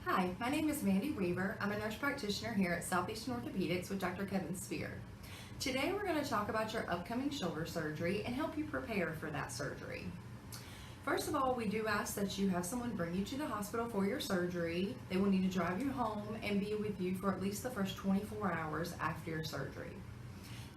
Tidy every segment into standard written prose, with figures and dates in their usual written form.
Hi, my name is Mandy Weaver. I'm a nurse practitioner here at Southeastern Orthopedics with Dr. Kevin Speer. Today we're going to talk about your upcoming shoulder surgery and help you prepare for that surgery. First of all, we do ask that you have someone bring you to the hospital for your surgery. They will need to drive you home and be with you for at least the first 24 hours after your surgery.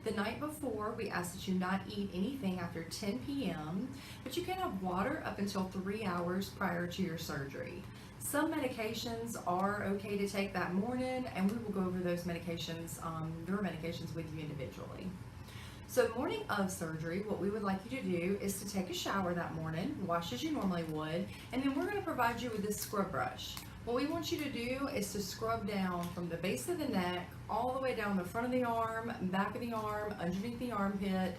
The night before, we ask that you not eat anything after 10 p.m., but you can have water up until 3 hours prior to your surgery. Some medications are okay to take that morning, and we will go over those medications, your medications with you individually. So the morning of surgery, what we would like you to do is to take a shower that morning, wash as you normally would, and then we're going to provide you with this scrub brush. What we want you to do is to scrub down from the base of the neck all the way down the front of the arm, back of the arm, underneath the armpit.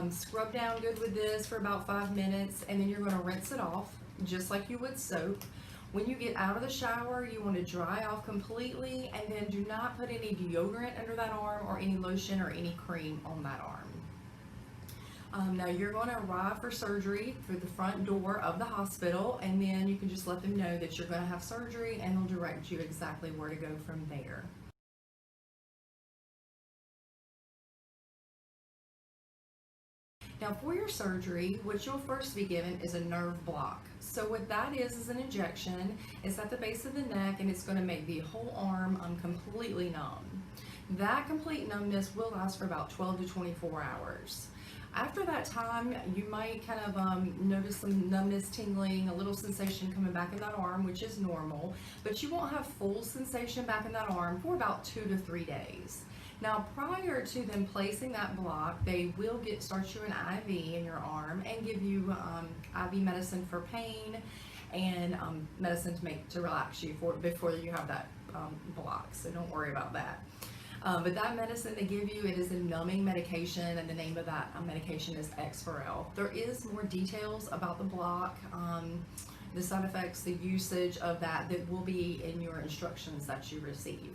Scrub down good with this for about 5 minutes, and then you're going to rinse it off just like you would soap. When you get out of the shower, you want to dry off completely, and then do not put any deodorant under that arm or any lotion or any cream on that arm. Now you're going to arrive for surgery through the front door of the hospital, and then you can just let them know that you're going to have surgery, and they'll direct you exactly where to go from there. Now for your surgery, what you'll first be given is a nerve block. So what that is an injection. It's at the base of the neck, and it's going to make the whole arm completely numb. That complete numbness will last for about 12 to 24 hours. After that time, you might kind of notice some numbness, tingling, a little sensation coming back in that arm, which is normal, but you won't have full sensation back in that arm for about 2 to 3 days. Now, prior to them placing that block, they will start you an IV in your arm and give you IV medicine for pain and medicine to relax you before you have that block, so don't worry about that. But that medicine they give you, it is a numbing medication, and the name of that medication is Exparel. There is more details about the block, the side effects, the usage of that will be in your instructions that you receive.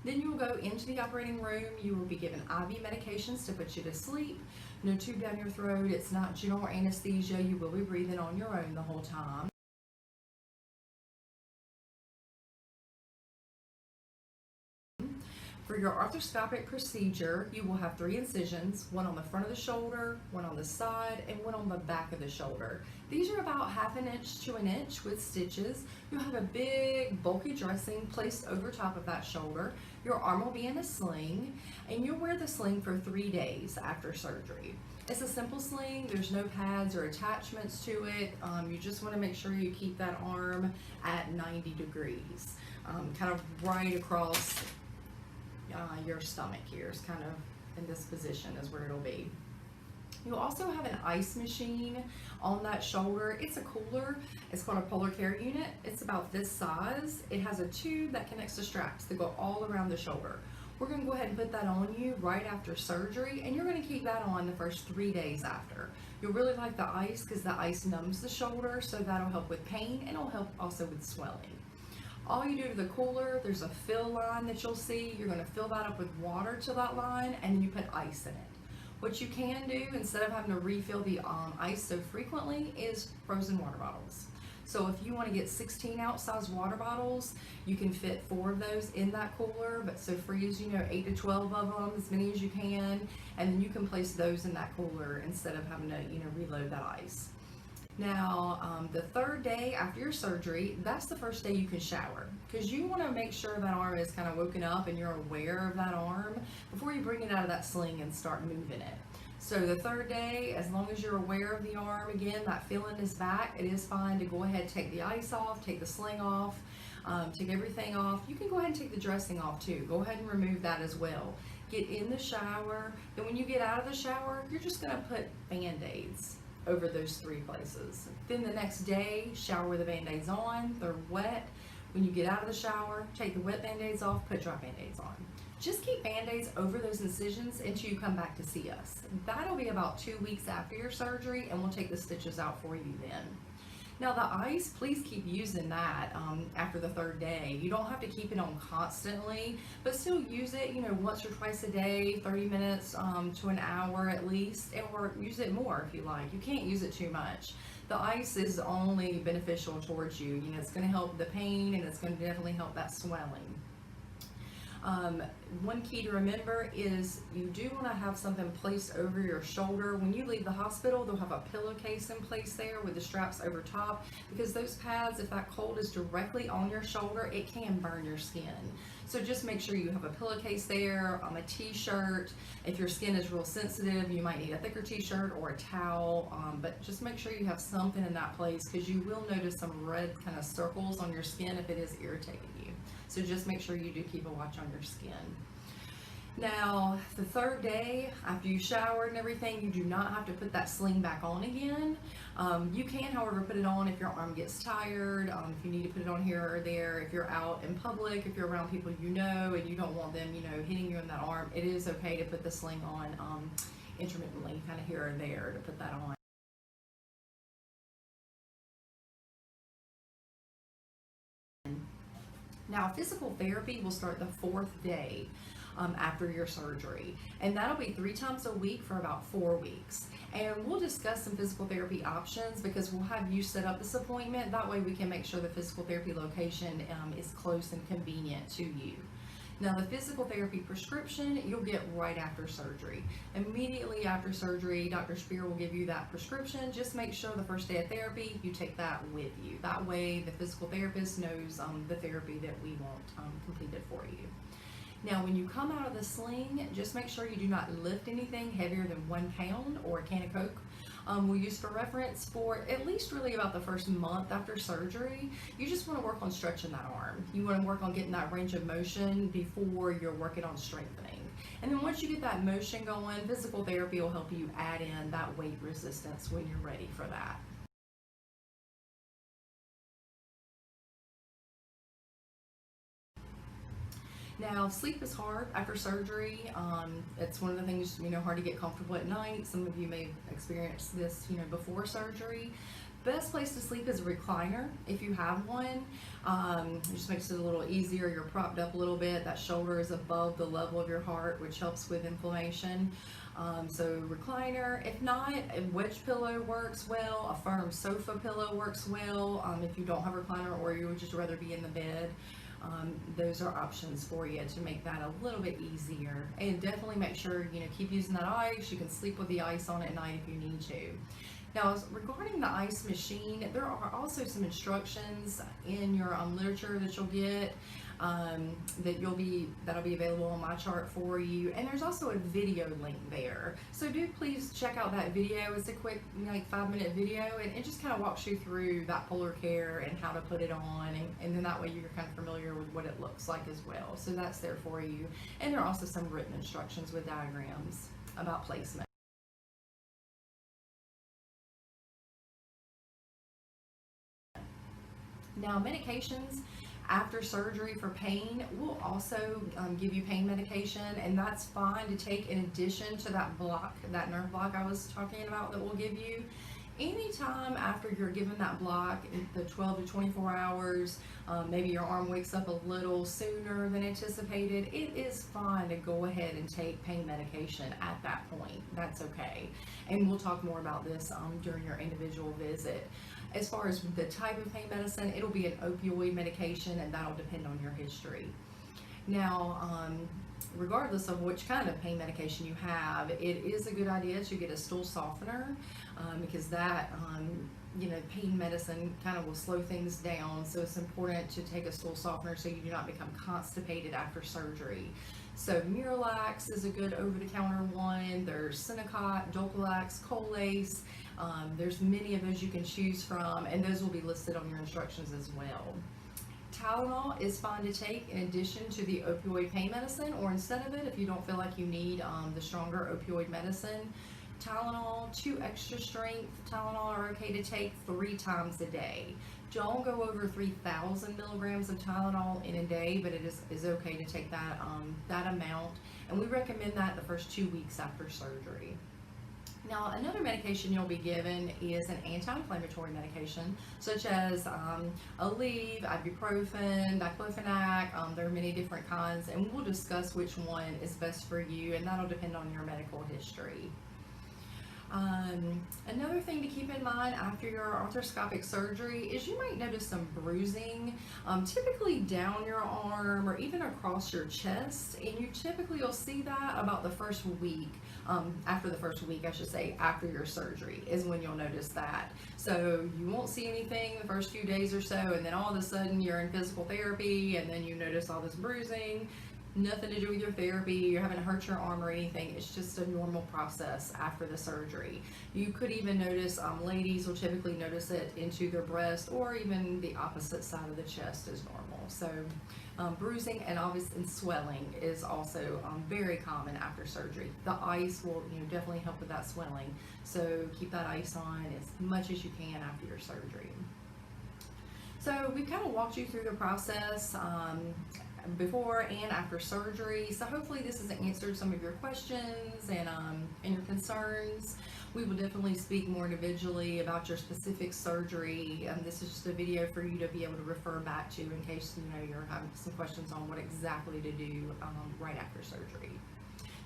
Then you will go into the operating room. You will be given IV medications to put you to sleep. No tube down your throat. It's not general anesthesia. You will be breathing on your own the whole time. For your arthroscopic procedure, you will have 3 incisions, one on the front of the shoulder, one on the side, and one on the back of the shoulder. These are about 1/2 inch to 1 inch with stitches. You'll have a big bulky dressing placed over top of that shoulder. Your arm will be in a sling, and you'll wear the sling for 3 days after surgery. It's a simple sling. There's no pads or attachments to it. You just want to make sure you keep that arm at 90 degrees, kind of right across your stomach here. Is kind of in this position is where it'll be. You'll also have an ice machine on that shoulder. It's a cooler. It's called a polar care unit. It's about this size. It has a tube that connects the straps that go all around the shoulder. We're going to go ahead and put that on you right after surgery, and you're going to keep that on the first 3 days after. You'll really like the ice because the ice numbs the shoulder, so that'll help with pain, and it'll help also with swelling. All you do to the cooler, there's a fill line that you'll see. You're going to fill that up with water to that line, and then you put ice in it. What you can do, instead of having to refill the ice so frequently, is frozen water bottles. So if you want to get 16-ounce size water bottles, you can fit 4 of those in that cooler, but so freeze, 8 to 12 of them, as many as you can, and then you can place those in that cooler instead of having to, reload that ice. Now, the 3rd day after your surgery, that's the first day you can shower, because you want to make sure that arm is kind of woken up and you're aware of that arm before you bring it out of that sling and start moving it. So the 3rd day, as long as you're aware of the arm, again, that feeling is back, it is fine to go ahead and take the ice off, take the sling off, take everything off. You can go ahead and take the dressing off too. Go ahead and remove that as well. Get in the shower. Then when you get out of the shower, you're just going to put Band-Aids over those 3 places. Then the next day, shower with the Band-Aids on. They're wet. When you get out of the shower, take the wet Band-Aids off, put dry Band-Aids on. Just keep Band-Aids over those incisions until you come back to see us. That'll be about 2 weeks after your surgery, and we'll take the stitches out for you then. Now the ice, please keep using that after the third day. You don't have to keep it on constantly, but still use it, once or twice a day, 30 minutes to an hour at least, or use it more if you like. You can't use it too much. The ice is only beneficial towards you. It's going to help the pain, and it's going to definitely help that swelling. One key to remember is you do want to have something placed over your shoulder. When you leave the hospital, they'll have a pillowcase in place there with the straps over top, because those pads, if that cold is directly on your shoulder, it can burn your skin. So just make sure you have a pillowcase there, a t-shirt. If your skin is real sensitive, you might need a thicker t-shirt or a towel, but just make sure you have something in that place, because you will notice some red kind of circles on your skin if it is irritating you. So just make sure you do keep a watch on your skin. Now, the third day, after you showered and everything, you do not have to put that sling back on again. You can, however, put it on if your arm gets tired, if you need to put it on here or there, if you're out in public, if you're around people you know and you don't want them, hitting you in that arm. It is okay to put the sling on intermittently, kind of here or there, to put that on. Now, physical therapy will start the fourth day after your surgery, and that'll be 3 times a week for about 4 weeks. And we'll discuss some physical therapy options, because we'll have you set up this appointment. That way we can make sure the physical therapy location is close and convenient to you. Now, the physical therapy prescription you'll get right after surgery. Immediately after surgery, Dr. Speer will give you that prescription. Just make sure the first day of therapy you take that with you. That way the physical therapist knows the therapy that we want completed for you. Now, when you come out of the sling, just make sure you do not lift anything heavier than 1 pound or a can of Coke. We'll use for reference for at least really about the first month after surgery. You just want to work on stretching that arm. You want to work on getting that range of motion before you're working on strengthening. And then once you get that motion going, physical therapy will help you add in that weight resistance when you're ready for that. Now, sleep is hard after surgery. It's one of the things, hard to get comfortable at night. Some of you may have experienced this, before surgery. Best place to sleep is a recliner if you have one. It just makes it a little easier. You're propped up a little bit. That shoulder is above the level of your heart, which helps with inflammation. So recliner. If not, a wedge pillow works well. A firm sofa pillow works well. If you don't have a recliner, or you would just rather be in the bed. Those are options for you to make that a little bit easier. And definitely make sure, keep using that ice. You can sleep with the ice on at night if you need to. Now, regarding the ice machine, there are also some instructions in your literature that you'll get that'll be available on my chart for you, and there's also a video link there. So do please check out that video. It's a quick 5-minute video, and it just kind of walks you through that polar care and how to put it on, and then that way you're kind of familiar with what it looks like as well. So that's there for you, and there are also some written instructions with diagrams about placement. Now, medications after surgery for pain, we'll also give you pain medication, and that's fine to take in addition to that nerve block I was talking about that we'll give you. Anytime after you're given that block, the 12 to 24 hours, maybe your arm wakes up a little sooner than anticipated, it is fine to go ahead and take pain medication at that point. That's okay. And we'll talk more about this during your individual visit. As far as the type of pain medicine, it'll be an opioid medication, and that'll depend on your history. Now, regardless of which kind of pain medication you have, it is a good idea to get a stool softener, because that, pain medicine kind of will slow things down. So it's important to take a stool softener so you do not become constipated after surgery. So Miralax is a good over-the-counter one. There's Synacot, Dulcolax, Colace. There's many of those you can choose from, and those will be listed on your instructions as well. Tylenol is fine to take in addition to the opioid pain medicine, or instead of it if you don't feel like you need the stronger opioid medicine. Tylenol, 2 extra strength Tylenol are okay to take 3 times a day. Don't go over 3,000 milligrams of Tylenol in a day, but it is okay to take that amount, and we recommend that the first 2 weeks after surgery. Now, another medication you'll be given is an anti-inflammatory medication, such as Aleve, ibuprofen, diclofenac. There are many different kinds, and we'll discuss which one is best for you, and that'll depend on your medical history. Another thing to keep in mind after your arthroscopic surgery is you might notice some bruising, typically down your arm or even across your chest, and you'll see that about the first week. After the first week, I should say, after your surgery is when you'll notice that. So you won't see anything the first few days or so, and then all of a sudden you're in physical therapy and then you notice all this bruising. Nothing to do with your therapy, you haven't hurt your arm or anything. It's just a normal process after the surgery. You could even notice, ladies will typically notice it into their breast or even the opposite side of the chest is normal. So bruising and obviously swelling is also very common after surgery. The ice will definitely help with that swelling. So keep that ice on as much as you can after your surgery. So we've kind of walked you through the process before and after surgery. So hopefully this has answered some of your questions and your concerns. We will definitely speak more individually about your specific surgery. This is just a video for you to be able to refer back to in case you're having some questions on what exactly to do right after surgery.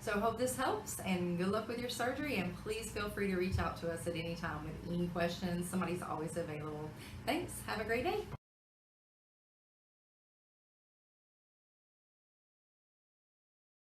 So I hope this helps, and good luck with your surgery, and please feel free to reach out to us at any time with any questions. Somebody's always available. Thanks. Have a great day.